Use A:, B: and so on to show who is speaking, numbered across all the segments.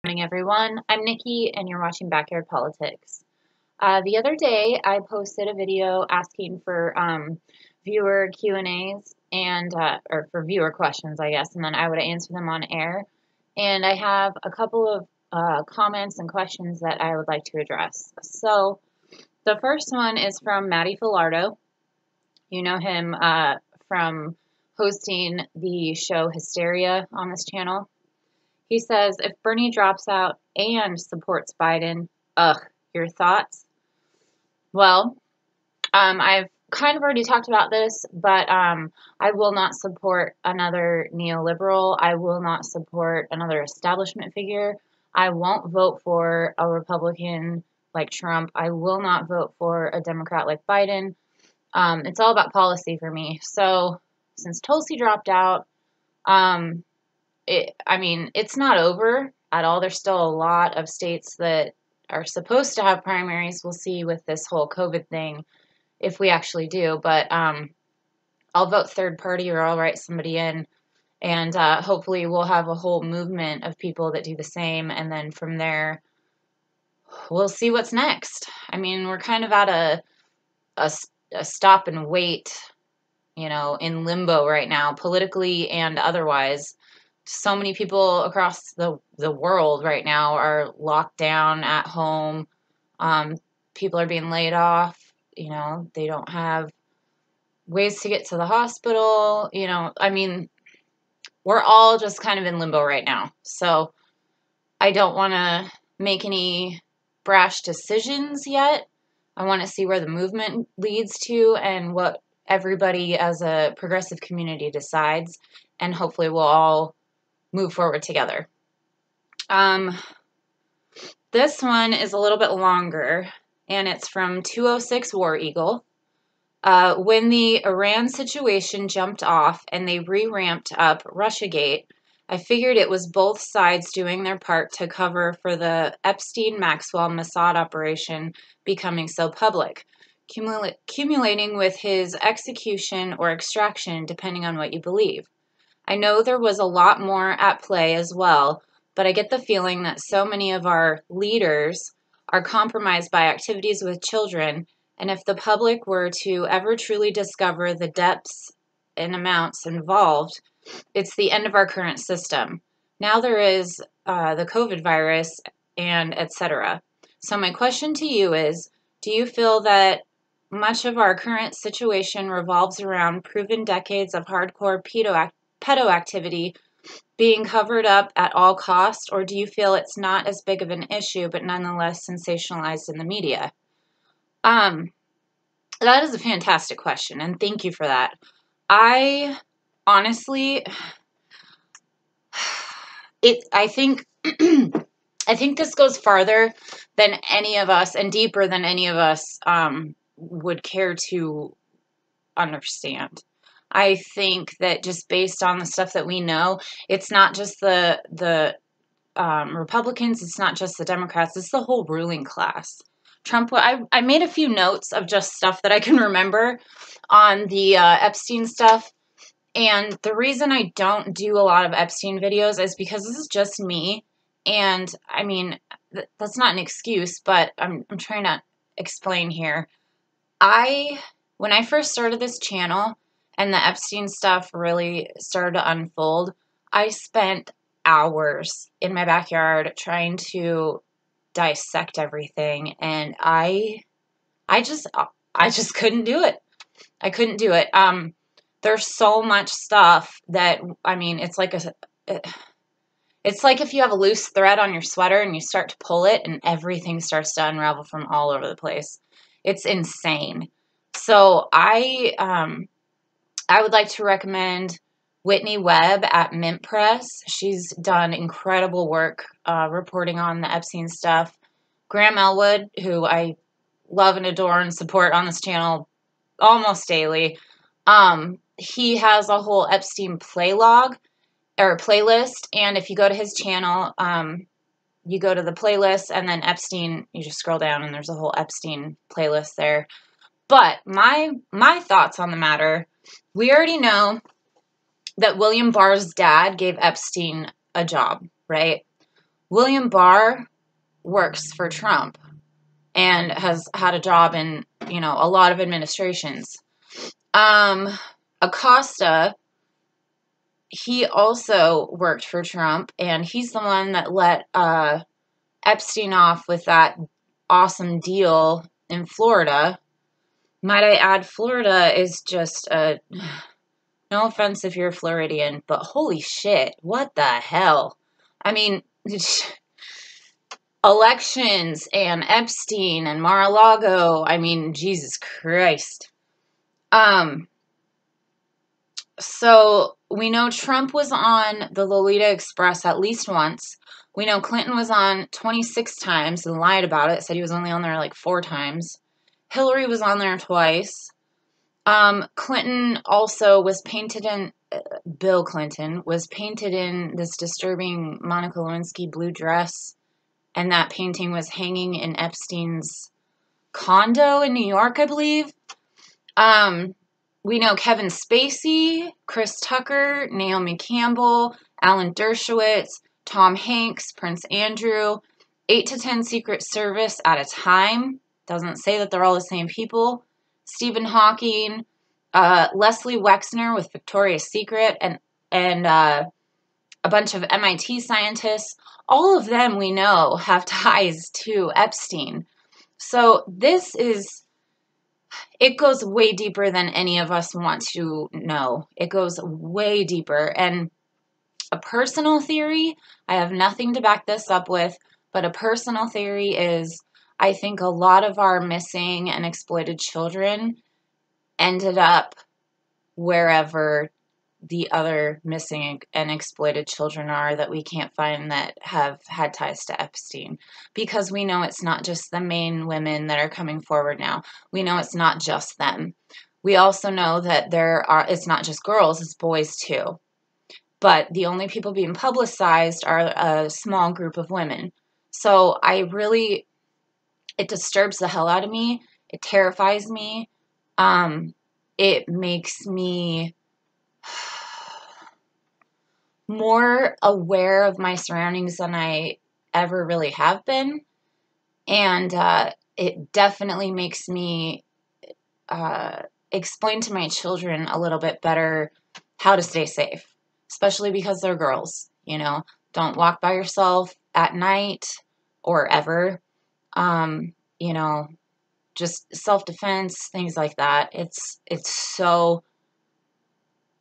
A: Morning, everyone. I'm Nikki, and you're watching Backyard Politics. The other day, I posted a video asking for viewer Q&As or for viewer questions, I guess, and then I would answer them on air. And I have a couple of comments and questions that I would like to address. So, the first one is from Matty Filardo. You know him from hosting the show Hysteria on this channel. He says, if Bernie drops out and supports Biden, your thoughts? Well, I've kind of already talked about this, but I will not support another neoliberal. I will not support another establishment figure. I won't vote for a Republican like Trump. I will not vote for a Democrat like Biden. It's all about policy for me. So since Tulsi dropped out, it's not over at all. There's still a lot of states that are supposed to have primaries. We'll see with this whole COVID thing if we actually do. But I'll vote third party, or I'll write somebody in. And hopefully we'll have a whole movement of people that do the same. And then from there, we'll see what's next. I mean, we're kind of at a stop and wait, in limbo right now, politically and otherwise. So many people across the world right now are locked down at home. People are being laid off. They don't have ways to get to the hospital. We're all just kind of in limbo right now. So I don't want to make any brash decisions yet. I want to see where the movement leads to and what everybody as a progressive community decides. And hopefully we'll all move forward together. This one is a little bit longer, and it's from 206 War Eagle. When the Iran situation jumped off and they re-ramped up Russiagate, I figured it was both sides doing their part to cover for the Epstein-Maxwell-Mossad operation becoming so public, accumulating with his execution or extraction, depending on what you believe. I know there was a lot more at play as well, but I get the feeling that so many of our leaders are compromised by activities with children, and if the public were to ever truly discover the depths and amounts involved, it's the end of our current system. Now there is the COVID virus and etc. So my question to you is, do you feel that much of our current situation revolves around proven decades of hardcore pedo activity being covered up at all costs, or do you feel it's not as big of an issue but nonetheless sensationalized in the media? That is a fantastic question, and thank you for that. I honestly, I think I think this goes farther than any of us and deeper than any of us would care to understand. I think that just based on the stuff that we know, it's not just the Republicans, it's not just the Democrats, it's the whole ruling class. Trump, I made a few notes of just stuff that I can remember on the Epstein stuff. And the reason I don't do a lot of Epstein videos is because this is just me. And I mean, that's not an excuse, but I'm trying to explain here. When I first started this channel and the Epstein stuff really started to unfold, I spent hours in my backyard trying to dissect everything, and I just couldn't do it. I couldn't do it. There's so much stuff that, I mean, it's like if you have a loose thread on your sweater and you start to pull it and everything starts to unravel from all over the place. It's insane. So I would like to recommend Whitney Webb at Mint Press. She's done incredible work reporting on the Epstein stuff. Graham Elwood, who I love and adore and support on this channel almost daily, he has a whole Epstein playlist, and if you go to his channel, you go to the playlist, and then Epstein, you just scroll down, and there's a whole Epstein playlist there. But my thoughts on the matter, we already know that William Barr's dad gave Epstein a job, right? William Barr works for Trump and has had a job in, you know, a lot of administrations. Acosta, he also worked for Trump, and he's the one that let Epstein off with that awesome deal in Florida. Might I add, Florida is just a, no offense if you're a Floridian, but holy shit, what the hell? I mean, elections and Epstein and Mar-a-Lago, I mean, Jesus Christ. So we know Trump was on the Lolita Express at least once. We know Clinton was on 26 times and lied about it, said he was only on there like 4 times. Hillary was on there twice. Clinton also was painted in, Bill Clinton was painted in this disturbing Monica Lewinsky blue dress, and that painting was hanging in Epstein's condo in New York, I believe. We know Kevin Spacey, Chris Tucker, Naomi Campbell, Alan Dershowitz, Tom Hanks, Prince Andrew, 8 to 10 Secret Service at a time. Doesn't say that they're all the same people. Stephen Hawking, Leslie Wexner with Victoria's Secret, and a bunch of MIT scientists. All of them we know have ties to Epstein. So this is, it goes way deeper than any of us want to know. It goes way deeper. And a personal theory, I have nothing to back this up with, but a personal theory is, I think a lot of our missing and exploited children ended up wherever the other missing and exploited children are that we can't find that have had ties to Epstein. Because we know it's not just the main women that are coming forward now. We know it's not just them. We also know that it's not just girls, it's boys too. But the only people being publicized are a small group of women. So it disturbs the hell out of me. It terrifies me. It makes me more aware of my surroundings than I ever really have been. And it definitely makes me explain to my children a little bit better how to stay safe, especially because they're girls, you know. Don't walk by yourself at night or ever. You know, just self-defense, things like that. It's so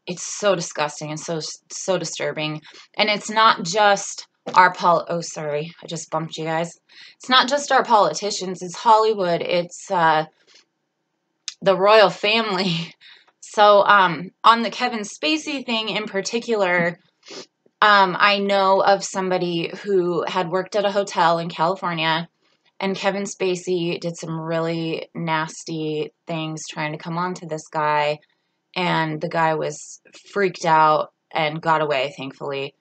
A: disgusting and so disturbing. And it's not just oh, sorry, I just bumped you guys. It's not just our politicians, it's Hollywood, it's the royal family. So on the Kevin Spacey thing in particular, I know of somebody who had worked at a hotel in California, and Kevin Spacey did some really nasty things trying to come on to this guy, and the guy was freaked out and got away, thankfully.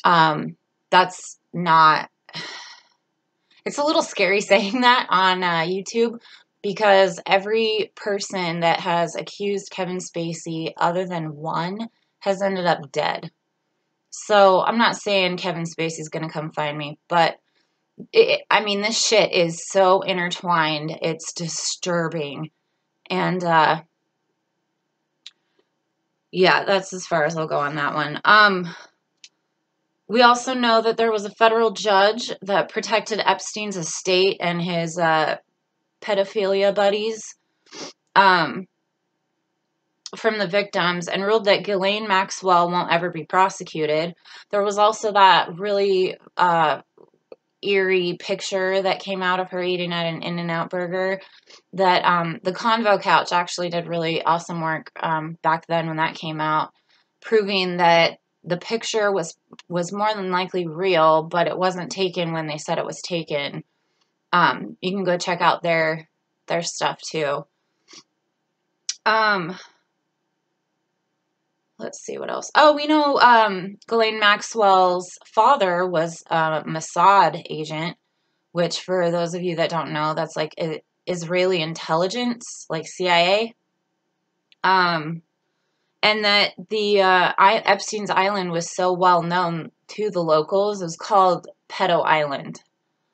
A: That's not... It's a little scary saying that on YouTube, because every person that has accused Kevin Spacey, other than one, has ended up dead. So I'm not saying Kevin Spacey's going to come find me, but I mean, this shit is so intertwined. It's disturbing. And yeah, that's as far as I'll go on that one. We also know that there was a federal judge that protected Epstein's estate and his pedophilia buddies from the victims, and ruled that Ghislaine Maxwell won't ever be prosecuted. There was also that really eerie picture that came out of her eating at an In-N-Out burger that the Convo Couch actually did really awesome work back then when that came out, proving that the picture was more than likely real, but it wasn't taken when they said it was taken. You can go check out their stuff too. Let's see what else. Oh, we know Ghislaine Maxwell's father was a Mossad agent, which for those of you that don't know, that's like Israeli intelligence, like CIA. And that the Epstein's Island was so well known to the locals. It was called Pedo Island.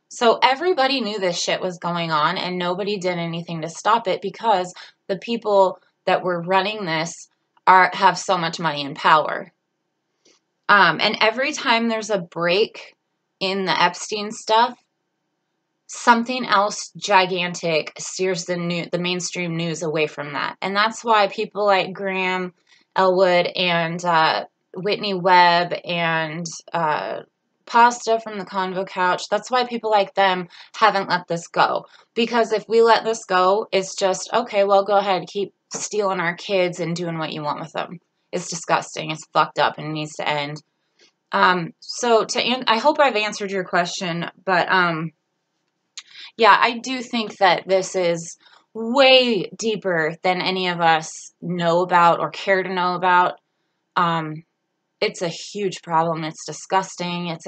A: So everybody knew this shit was going on, and nobody did anything to stop it because the people that were running this have so much money and power. And every time there's a break in the Epstein stuff, something else gigantic steers the mainstream news away from that. And that's why people like Graham Elwood and Whitney Webb and Pasta from the Convo Couch, that's why people like them haven't let this go. Because if we let this go, it's just, okay, well, go ahead, keep stealing our kids and doing what you want with them. It's disgusting. It's fucked up and it needs to end. So I hope I've answered your question, but yeah, I do think that this is way deeper than any of us know about or care to know about. It's a huge problem. It's disgusting. It's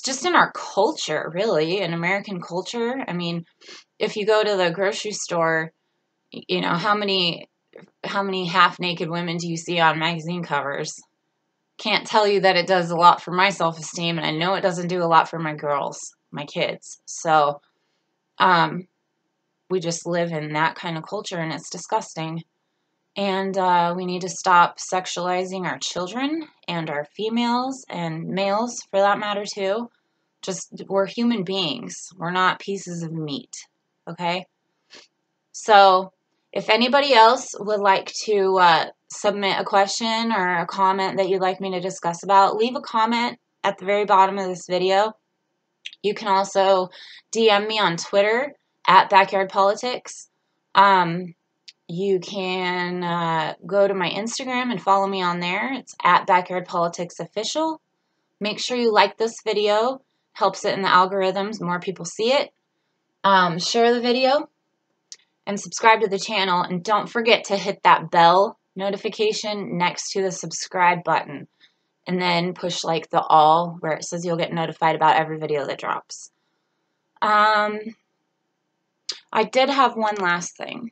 A: just in our culture, really, in American culture. I mean, if you go to the grocery store, you know, how many half-naked women do you see on magazine covers? Can't tell you that it does a lot for my self-esteem, and I know it doesn't do a lot for my girls, my kids. So, we just live in that kind of culture, and it's disgusting. And we need to stop sexualizing our children and our females and males, for that matter, too. We're human beings. We're not pieces of meat, okay? So, if anybody else would like to submit a question or a comment that you'd like me to discuss about, leave a comment at the very bottom of this video. You can also DM me on Twitter at Backyard Politics. You can go to my Instagram and follow me on there. It's at Backyard Politics Official. Make sure you like this video. Helps it in the algorithms. More people see it. Share the video and subscribe to the channel. And don't forget to hit that bell notification next to the subscribe button. And then push like the all where it says you'll get notified about every video that drops. I did have one last thing.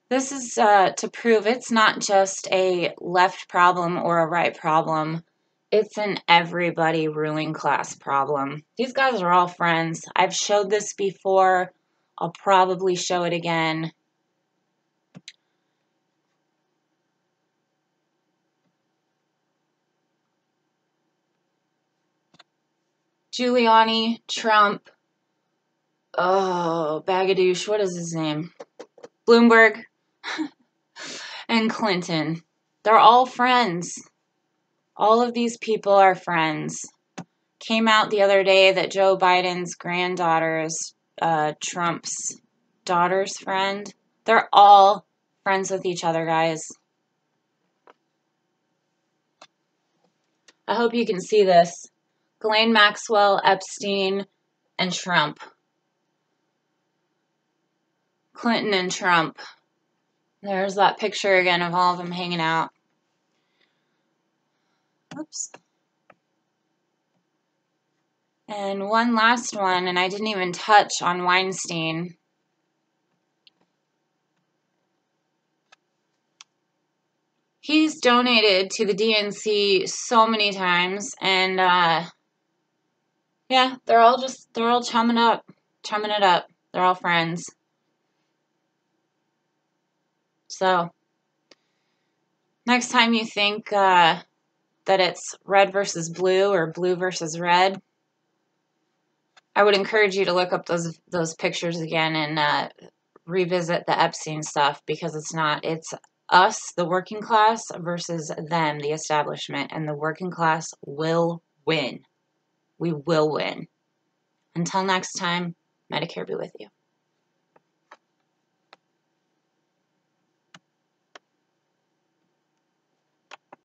A: This is to prove it's not just a left problem or a right problem. It's an everybody ruling class problem. These guys are all friends. I've showed this before. I'll probably show it again. Giuliani, Trump, Bagadoosh, what is his name? Bloomberg, and Clinton. They're all friends. All of these people are friends. Came out the other day that Joe Biden's granddaughter is Trump's daughter's friend. They're all friends with each other, guys. I hope you can see this. Ghislaine Maxwell, Epstein, and Trump. Clinton and Trump. There's that picture again of all of them hanging out. Oops. And one last one, and I didn't even touch on Weinstein. He's donated to the DNC so many times, and yeah, they're all chumming it up. They're all friends. So, next time you think that it's red versus blue or blue versus red, I would encourage you to look up those pictures again and revisit the Epstein stuff, because it's us, the working class, versus them, the establishment, and the working class will win. We will win. Until next time, Medicare be with you.